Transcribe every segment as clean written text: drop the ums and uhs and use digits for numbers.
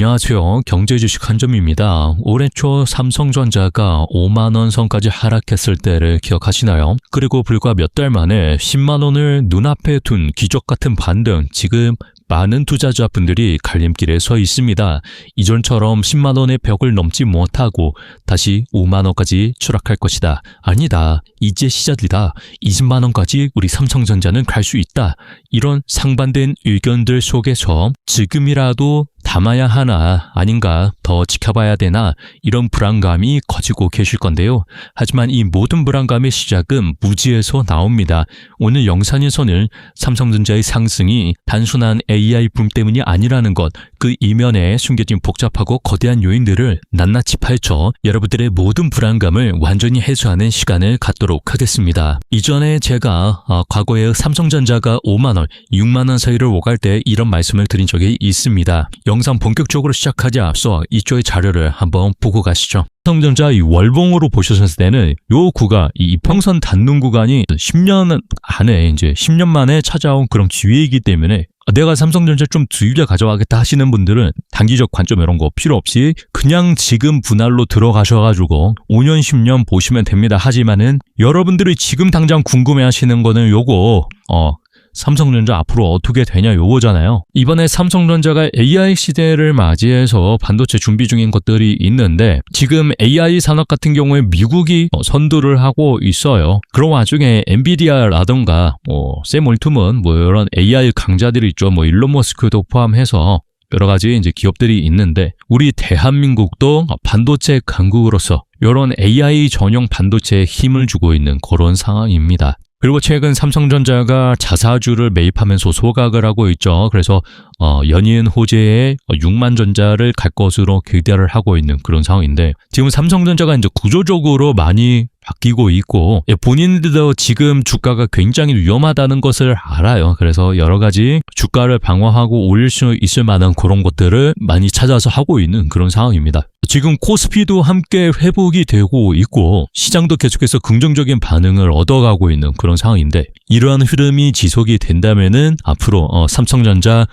안녕하세요. 경제주식 한점입니다. 올해 초 삼성전자가 5만원 선까지 하락했을 때를 기억하시나요? 그리고 불과 몇 달 만에 10만원을 눈앞에 둔 기적 같은 반등, 지금 많은 투자자분들이 갈림길에 서 있습니다. 이전처럼 10만원의 벽을 넘지 못하고 다시 5만원까지 추락할 것이다. 아니다. 이제 시작이다. 20만원까지 우리 삼성전자는 갈 수 있다. 이런 상반된 의견들 속에서 지금이라도 담아야 하나 아닌가, 더 지켜봐야 되나, 이런 불안감이 커지고 계실 건데요. 하지만 이 모든 불안감의 시작은 무지에서 나옵니다. 오늘 영상에서는 삼성전자의 상승이 단순한 AI 붐 때문이 아니라는 것, 그 이면에 숨겨진 복잡하고 거대한 요인들을 낱낱이 파헤쳐 여러분들의 모든 불안감을 완전히 해소하는 시간을 갖도록 하겠습니다. 이전에 제가 과거에 삼성전자가 5만원, 6만원 사이를 오갈 때 이런 말씀을 드린 적이 있습니다. 영상 본격적으로 시작하지 앞서 이쪽의 자료를 한번 보고 가시죠. 삼성전자 이 월봉으로 보셨을 때는 요 구간, 이 이평선 닿는 구간이 10년 안에 이제 10년 만에 찾아온 그런 기회이기 때문에 내가 삼성전자 좀 두일려 가져가겠다 하시는 분들은 단기적 관점 이런 거 필요 없이 그냥 지금 분할로 들어가셔가지고 5년, 10년 보시면 됩니다. 하지만은 여러분들이 지금 당장 궁금해 하시는 거는 요거, 삼성전자 앞으로 어떻게 되냐 요거잖아요. 이번에 삼성전자가 AI 시대를 맞이해서 반도체 준비 중인 것들이 있는데 지금 AI 산업 같은 경우에 미국이 선두를 하고 있어요. 그런 와중에 엔비디아라던가 샘 올트먼 이런 AI 강자들이 있죠. 일론 머스크도 포함해서 여러 가지 이제 기업들이 있는데 우리 대한민국도 반도체 강국으로서 이런 AI 전용 반도체에 힘을 주고 있는 그런 상황입니다. 그리고 최근 삼성전자가 자사주를 매입하면서 소각을 하고 있죠. 그래서 연이은 호재에 6만 전자를 갈 것으로 기대를 하고 있는 그런 상황인데 지금 삼성전자가 이제 구조적으로 많이 바뀌고 있고 본인들도 지금 주가가 굉장히 위험하다는 것을 알아요. 그래서 여러 가지 주가를 방어하고 올릴 수 있을 만한 그런 것들을 많이 찾아서 하고 있는 그런 상황입니다. 지금 코스피도 함께 회복이 되고 있고 시장도 계속해서 긍정적인 반응을 얻어가고 있는 그런 상황인데 이러한 흐름이 지속이 된다면은 앞으로 삼성전자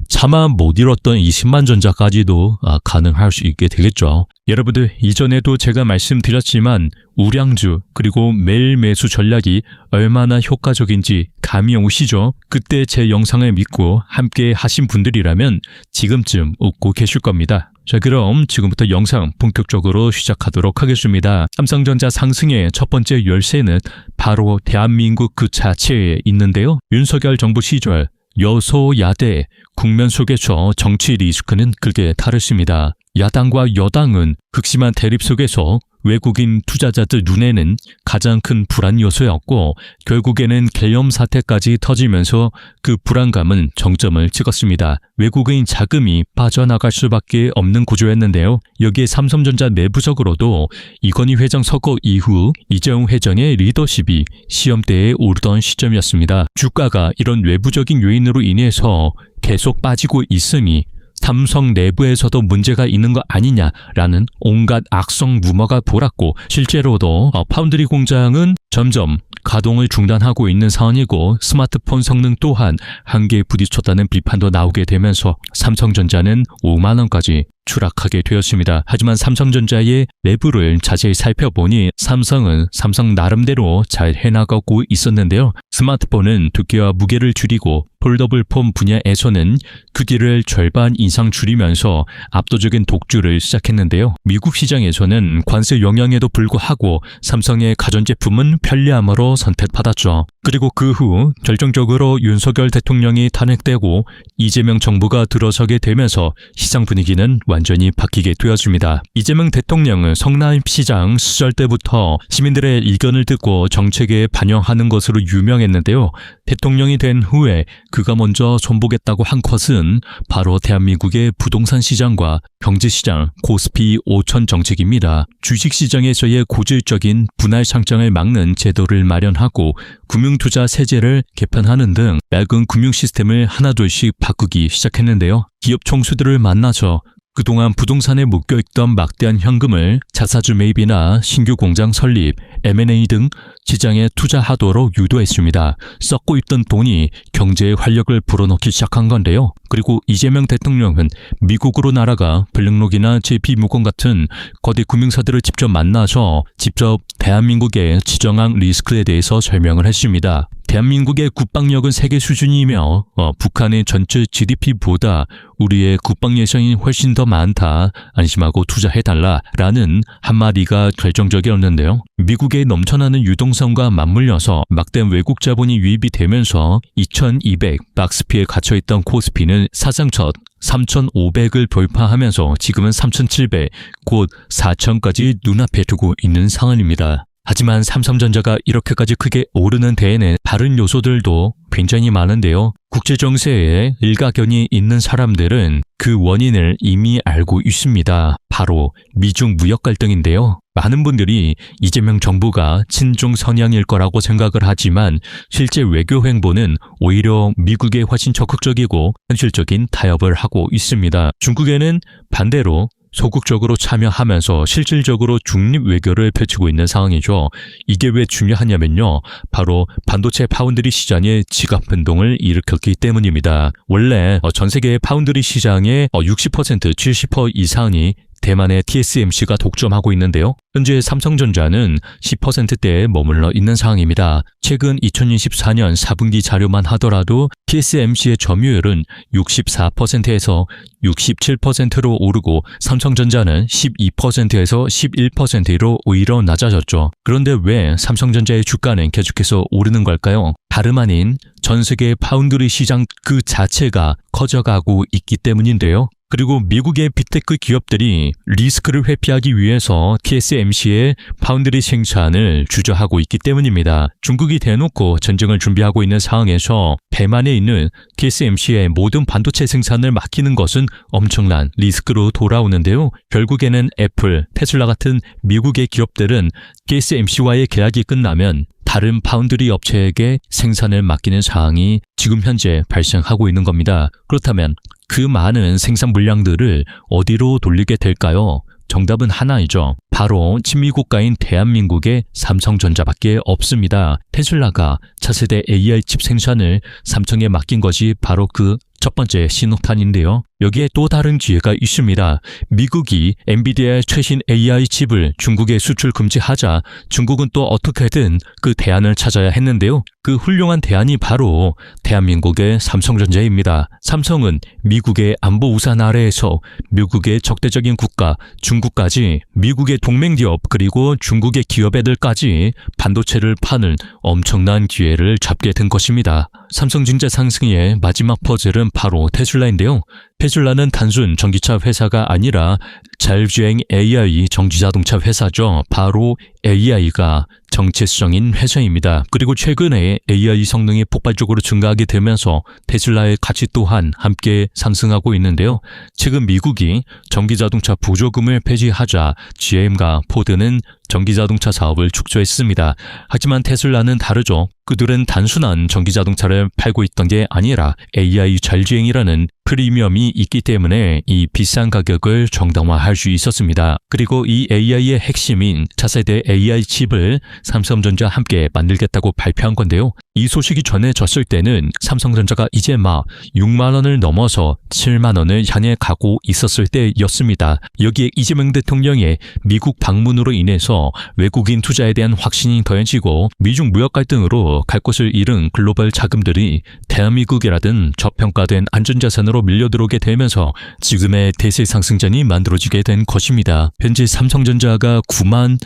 차마 못 이뤘던 20만 전자까지도 가능할 수 있게 되겠죠. 여러분들 이전에도 제가 말씀드렸지만 우량주 그리고 매일 매수 전략이 얼마나 효과적인지 감이 오시죠? 그때 제 영상을 믿고 함께 하신 분들이라면 지금쯤 웃고 계실 겁니다. 자, 그럼 지금부터 영상 본격적으로 시작하도록 하겠습니다. 삼성전자 상승의 첫 번째 열쇠는 바로 대한민국 그 자체에 있는데요. 윤석열 정부 시절 여소야대 국면 속에서 정치 리스크는 크게 다르습니다. 야당과 여당은 극심한 대립 속에서 외국인 투자자들 눈에는 가장 큰 불안 요소였고 결국에는 계엄 사태까지 터지면서 그 불안감은 정점을 찍었습니다. 외국인 자금이 빠져나갈 수밖에 없는 구조였는데요. 여기에 삼성전자 내부적으로도 이건희 회장 서거 이후 이재용 회장의 리더십이 시험대에 오르던 시점이었습니다. 주가가 이런 외부적인 요인으로 인해서 계속 빠지고 있으니 삼성 내부에서도 문제가 있는 거 아니냐라는 온갖 악성 루머가 돌았고 실제로도 파운드리 공장은 점점 가동을 중단하고 있는 상황이고 스마트폰 성능 또한 한계에 부딪혔다는 비판도 나오게 되면서 삼성전자는 5만원까지 추락하게 되었습니다. 하지만 삼성전자의 내부를 자세히 살펴보니 삼성은 삼성 나름대로 잘 해나가고 있었는데요. 스마트폰은 두께와 무게를 줄이고 폴더블 폰 분야에서는 크기를 절반 이상 줄이면서 압도적인 독주를 시작했는데요. 미국 시장에서는 관세 영향에도 불구하고 삼성의 가전제품은 편리함으로 선택받았죠. 그리고 그 후 결정적으로 윤석열 대통령이 탄핵되고 이재명 정부가 들어서게 되면서 시장 분위기는 완전히 바뀌게 되었습니다. 이재명 대통령은 성남시장 시절 때부터 시민들의 의견을 듣고 정책에 반영하는 것으로 유명했는데요. 대통령이 된 후에 그가 먼저 손보겠다고 한 것은 바로 대한민국의 부동산 시장과 경제시장 코스피 5천 정책입니다. 주식시장에서의 고질적인 분할 상장을 막는 제도를 마련하고 금융투자 세제를 개편하는 등 낡은 금융 시스템을 하나둘씩 바꾸기 시작했는데요. 기업 총수들을 만나서 그동안 부동산에 묶여있던 막대한 현금을 자사주 매입이나 신규 공장 설립, M&A 등 시장에 투자하도록 유도했습니다. 썩고 있던 돈이 경제의 활력을 불어넣기 시작한 건데요. 그리고 이재명 대통령은 미국으로 날아가 블랙록이나 JP모건 같은 거대 금융사들을 직접 만나서 직접 대한민국의 지정학 리스크에 대해서 설명을 했습니다. 대한민국의 국방력은 세계 수준이며 북한의 전체 GDP보다 우리의 국방 예산이 훨씬 더 많다. 안심하고 투자해달라라는 한마디가 결정적이었는데요. 미국의 넘쳐나는 유동성과 맞물려서 막대한 외국 자본이 유입이 되면서 2200 박스피에 갇혀있던 코스피는 사상 첫 3,500을 돌파하면서 지금은 3,700, 곧 4,000까지 눈앞에 두고 있는 상황입니다. 하지만 삼성전자가 이렇게까지 크게 오르는 데에는 다른 요소들도 굉장히 많은데요. 국제정세에 일가견이 있는 사람들은 그 원인을 이미 알고 있습니다. 바로 미중 무역 갈등인데요. 많은 분들이 이재명 정부가 친중 선양일 거라고 생각을 하지만 실제 외교 행보는 오히려 미국에 훨씬 적극적이고 현실적인 타협을 하고 있습니다. 중국에는 반대로 소극적으로 참여하면서 실질적으로 중립 외교를 펼치고 있는 상황이죠. 이게 왜 중요하냐면요. 바로 반도체 파운드리 시장의 지갑 변동을 일으켰기 때문입니다. 원래 전 세계의 파운드리 시장의 60%, 70% 이상이 대만의 TSMC가 독점하고 있는데요. 현재 삼성전자는 10%대에 머물러 있는 상황입니다. 최근 2024년 4분기 자료만 하더라도 TSMC의 점유율은 64%에서 67%로 오르고 삼성전자는 12%에서 11%로 오히려 낮아졌죠. 그런데 왜 삼성전자의 주가는 계속해서 오르는 걸까요? 다름 아닌 전 세계 파운드리 시장 그 자체가 커져가고 있기 때문인데요. 그리고 미국의 빅테크 기업들이 리스크를 회피하기 위해서 TSMC의 파운드리 생산을 주저하고 있기 때문입니다. 중국이 대놓고 전쟁을 준비하고 있는 상황에서 대만에 있는 TSMC의 모든 반도체 생산을 맡기는 것은 엄청난 리스크로 돌아오는데요. 결국에는 애플, 테슬라 같은 미국의 기업들은 TSMC와의 계약이 끝나면 다른 파운드리 업체에게 생산을 맡기는 상황이 지금 현재 발생하고 있는 겁니다. 그렇다면 그 많은 생산 물량들을 어디로 돌리게 될까요? 정답은 하나이죠. 바로 친미 국가인 대한민국의 삼성전자밖에 없습니다. 테슬라가 차세대 AI 칩 생산을 삼성에 맡긴 것이 바로 그 첫 번째 신호탄인데요. 여기에 또 다른 기회가 있습니다. 미국이 엔비디아의 최신 AI 칩을 중국에 수출 금지하자 중국은 또 어떻게든 그 대안을 찾아야 했는데요. 그 훌륭한 대안이 바로 대한민국의 삼성전자입니다. 삼성은 미국의 안보 우산 아래에서 미국의 적대적인 국가 중국까지 미국의 동맹 기업 그리고 중국의 기업 애들까지 반도체를 파는 엄청난 기회를 잡게 된 것입니다. 삼성전자 상승의 마지막 퍼즐은 바로 테슬라인데요. 테슬라는 단순 전기차 회사가 아니라 자율주행 AI 전기자동차 회사죠. 바로 AI가 정체성인 회사입니다. 그리고 최근에 AI 성능이 폭발적으로 증가하게 되면서 테슬라의 가치 또한 함께 상승하고 있는데요. 최근 미국이 전기자동차 보조금을 폐지하자 GM과 포드는 전기자동차 사업을 축소했습니다. 하지만 테슬라는 다르죠. 그들은 단순한 전기자동차를 팔고 있던 게 아니라 AI 자율주행이라는 프리미엄이 있기 때문에 이 비싼 가격을 정당화할 수 있었습니다. 그리고 이 AI의 핵심인 차세대 AI 칩을 삼성전자 함께 만들겠다고 발표한 건데요. 이 소식이 전해졌을 때는 삼성전자가 이제 막 6만 원을 넘어서 7만 원을 향해 가고 있었을 때였습니다. 여기에 이재명 대통령의 미국 방문으로 인해서 외국인 투자에 대한 확신이 더해지고 미중 무역 갈등으로 갈 곳을 잃은 글로벌 자금들이 대한민국이라든 저평가된 안전자산으로 밀려들어오게 되면서 지금의 대세 상승장이 만들어지게 된 것입니다. 현재 삼성전자가 9만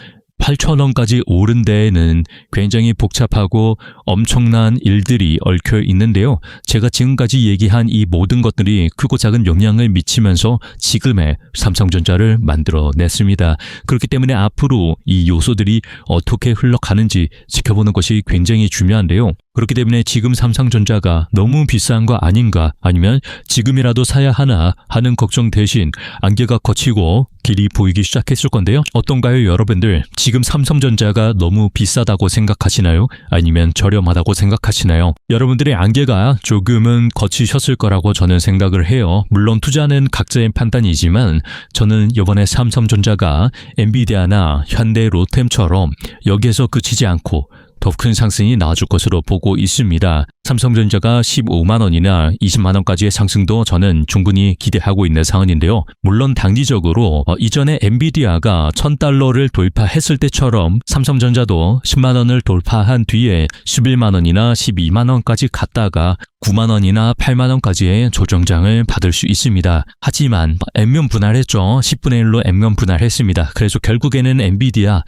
8,000원까지 오른 데에는 굉장히 복잡하고 엄청난 일들이 얽혀 있는데요. 제가 지금까지 얘기한 이 모든 것들이 크고 작은 영향을 미치면서 지금의 삼성전자를 만들어냈습니다. 그렇기 때문에 앞으로 이 요소들이 어떻게 흘러가는지 지켜보는 것이 굉장히 중요한데요. 그렇기 때문에 지금 삼성전자가 너무 비싼 거 아닌가 아니면 지금이라도 사야 하나 하는 걱정 대신 안개가 걷히고 길이 보이기 시작했을 건데요. 어떤가요, 여러분들? 지금 삼성전자가 너무 비싸다고 생각하시나요? 아니면 저렴하다고 생각하시나요? 여러분들의 안개가 조금은 걷히셨을 거라고 저는 생각을 해요. 물론 투자는 각자의 판단이지만 저는 이번에 삼성전자가 엔비디아나 현대, 로템처럼 여기에서 그치지 않고 더 큰 상승이 나와줄 것으로 보고 있습니다. 삼성전자가 15만 원이나 20만 원까지의 상승도 저는 충분히 기대하고 있는 상황인데요. 물론 단기적으로 이전에 엔비디아가 1000달러를 돌파했을 때처럼 삼성전자도 10만 원을 돌파한 뒤에 11만 원이나 12만 원까지 갔다가 9만 원이나 8만 원까지의 조정장을 받을 수 있습니다. 하지만 N면 분할했죠. 10분의 1로 N면 분할했습니다. 그래서 결국에는 엔비디아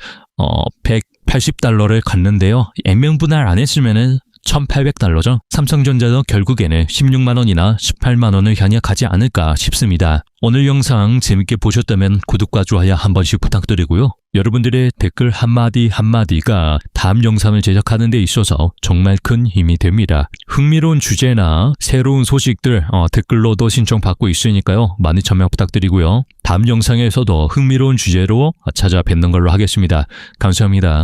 180달러를 갔는데요. N면 분할 안 했으면은 1800달러죠. 삼성전자도 결국에는 16만 원이나 18만 원을 향해 가지 않을까 싶습니다. 오늘 영상 재밌게 보셨다면 구독과 좋아요 한 번씩 부탁드리고요. 여러분들의 댓글 한마디 한마디가 다음 영상을 제작하는 데 있어서 정말 큰 힘이 됩니다. 흥미로운 주제나 새로운 소식들 댓글로도 신청받고 있으니까요. 많이 참여 부탁드리고요. 다음 영상에서도 흥미로운 주제로 찾아뵙는 걸로 하겠습니다. 감사합니다.